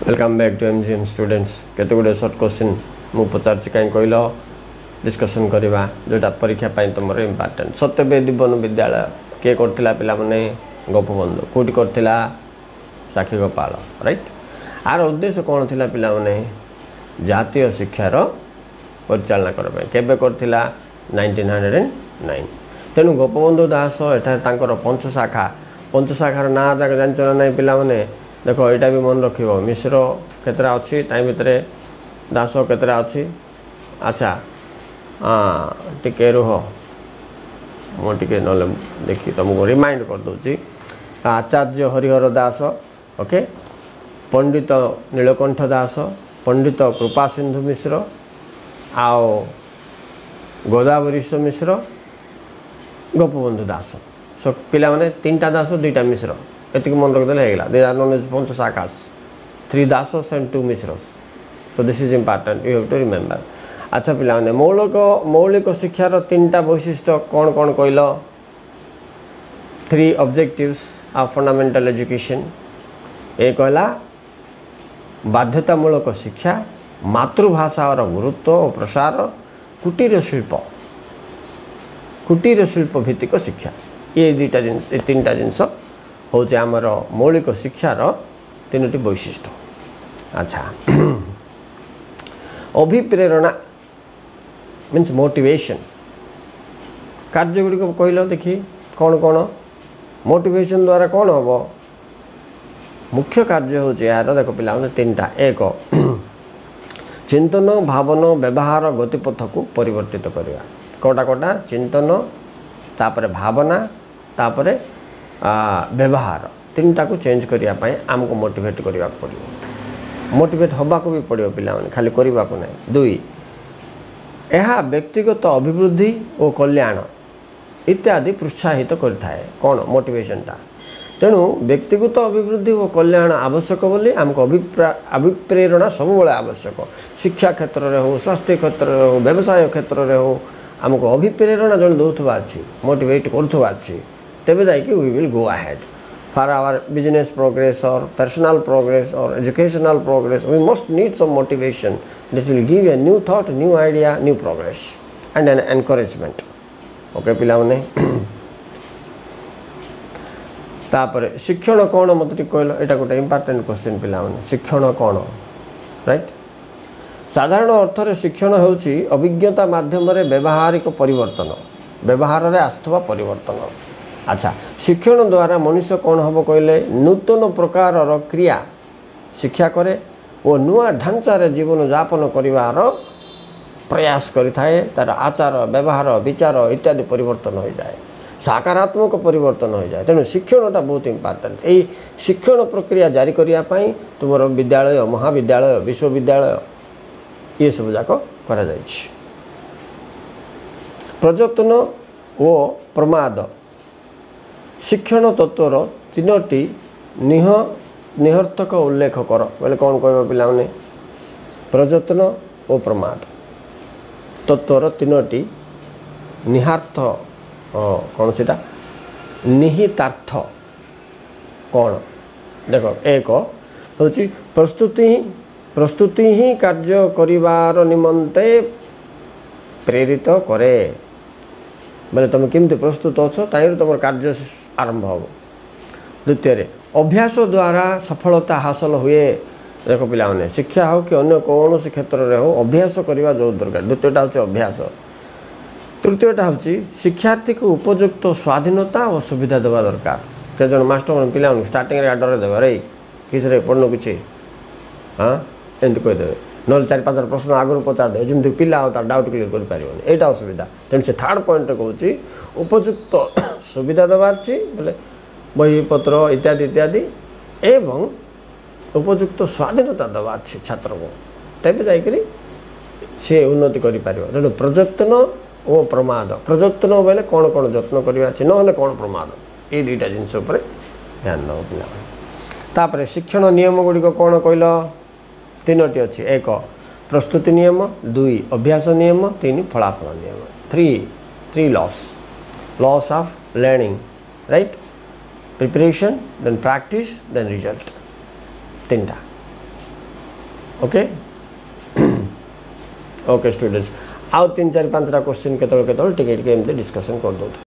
Welcome back to MGM students केते गुडे short question मु पचार कहीं कहल डिस्कशन करवा जोटा परीक्षा तुम इम्पोर्टेंट सत्यवेद वन विद्यालय किए करथिला पिला माने गोपबंधु कोठी करथिला साखी गोपाल राइट आर उद्देश्य कौन थिला पिला माने जातीय शिक्षार परिचालना करबे केबे करथिला 1909 तेणु गोपबंधु दास एठा तांकर पंचशाखार ना जाक जानचना नहीं पिला माने देखो यहाँ भी मन रख मिश्र केतरा अच्छी टाइम भितर दास केतरा अच्छी अच्छा हाँ टिके रुह मुझे ना देखी तुमको रिमाइंड कर दूची आचार्य हरिहर दास ओके पंडित नीलकंठ दास पंडित कृपा सिंधु मिश्र आओ गोदावरीश मिश्र गोपबंधु दास सो पिला माने तीनटा दास दुईटा मिश्र एति मन रखदे होगा दे आर नोन एज पंचशाखास 3 दासोस एंड 2 मिश्रस so this is important you have to remember अच्छा पिला माने मौलिक शिक्षार 3टा वैशिष्ट्य कौन कौन कहल 3 ऑब्जेक्टिव्स ऑफ फंडामेंटल एजुकेशन ए कहला बाध्यतामूलक शिक्षा मातृभाषार गुरुत्व और प्रसार कुटीर शिल्प भित्तिक शिक्षा ये 3टा जिनस हूँ आमर मौलिक शिक्षार 3टी वैशिष्ट्य अच्छा अभिप्रेरणा मीन्स मोटिवेशन कार्य गुड़िक कहल देखी कौन कौन मोटिवेशन द्वारा कौन हम मुख्य कार्य हूँ यार देख पिला 3टा एक चिंतन भावन व्यवहार गतिपथ को परिवर्तित करवा कौटा चिंतन तापर भावना तापर व्यवहार 3टा को चेंज करने आमको मोटिवेट करने पड़ो मोटिवेट हवा को भी पड़ो पिला खाली करने को नहीं 2 यह व्यक्तिगत अभिवृद्धि और कल्याण इत्यादि प्रोत्साहित करथाए कौन मोटिवेशनटा तेणु व्यक्तिगत अभिवृद्धि और कल्याण आवश्यक बोली आमको अभिप्रेरणा सब बड़े आवश्यक शिक्षा क्षेत्र में हो स्वास्थ्य क्षेत्र में हो व्यवसाय क्षेत्र में हो आमको अभिप्रेरणा जन दौथवा अच्छी मोटिवेट करुवा अच्छी तेबे जाइए we will go ahead for our business progress और पर्सनल प्रोग्रेस और educational progress we must need some motivation that will give a new thought new idea new progress and an encouragement okay पिला माने तापर शिक्षण कौन मत कहल यहाँ गोटे इम्पोर्टेंट क्वेश्चन पिला माने शिक्षण कौन राइट साधारण अर्थरे शिक्षण होछि अभिज्ञता माध्यम व्यावहारिक परिवर्तन व्यवहार रे आस्थवा परिवर्तन अच्छा शिक्षण द्वारा मनुष्य कौन हम कहले नूतन प्रकार क्रिया शिक्षा करे और नुआ ढांचार जीवन यापन करिवार प्रयास करिथाए तार आचार व्यवहार विचार इत्यादि परिवर्तन हो जाए सकारात्मक परिवर्तन हो जाए तेणु शिक्षणटा बहुत इम्पोर्टेंट यही शिक्षण प्रक्रिया जारी करने तुम विद्यालय महाविद्यालय विश्वविद्यालय ये सब जाक करा जाइछि प्रयत्न ओ प्रमाद शिक्षण तत्वर 3टी निहर्थक उल्लेख कर बोले कौन कह पिला माने प्रयत्न और प्रमाद तत्वर 3टी निहार्थ कौन सीटा निहितार्थ कौन देख एक हूँ प्रस्तुति ही कार्य करिवार निमंते प्रेरित करे बोले तुम केमती प्रस्तुत अच्छ ताइर तुम कार्य आरंभ हो द्वितीय अभ्यास द्वारा सफलता हासिल हुए देख पिला माने शिक्षा हो कि अन्य कौन क्षेत्र में हो अभ्यास करवा जो दरकार द्वितीयटा हूँ अभ्यास तृतीयटा हूँ शिक्षार्थी को उपयुक्त स्वाधीनता और सुविधा देवा दरकार के जन मास्टर पिला स्टार्टिंग डर देवे रे किस पढ़न कि हाँ एमती कहीदेवे ना 4-5 प्रश्न आगुरी पचार दे जमी पिला तार डाउट क्लियर कर यहाँ असुविधा तेणु से 3rd पॉइंट कहूँ उपयुक्त सुविधा देवार बोले बहीपत्र इत्यादि इत्यादि एवं उपयुक्त स्वाधीनता देवार छात्र को तेज जाकि सी उन्नति कर तेणु प्रयत्न और प्रमाद प्रयत्न बोले कौन कौन जत्न करवा ना कौन प्रमाद ये 2टा जिनस ध्यान देव पिला शिक्षण नियम गुड़िक कौन कहल 3टी अच्छी एक प्रस्तुति नियम 2 अभ्यास नियम 3 फलाफल नियम 3 laws of learning right preparation then practice then result 3टा ओके ओके स्टूडेंट्स आउ 3 4 5टा क्वेश्चन केतल टिके एमती डिस्कशन कर दो।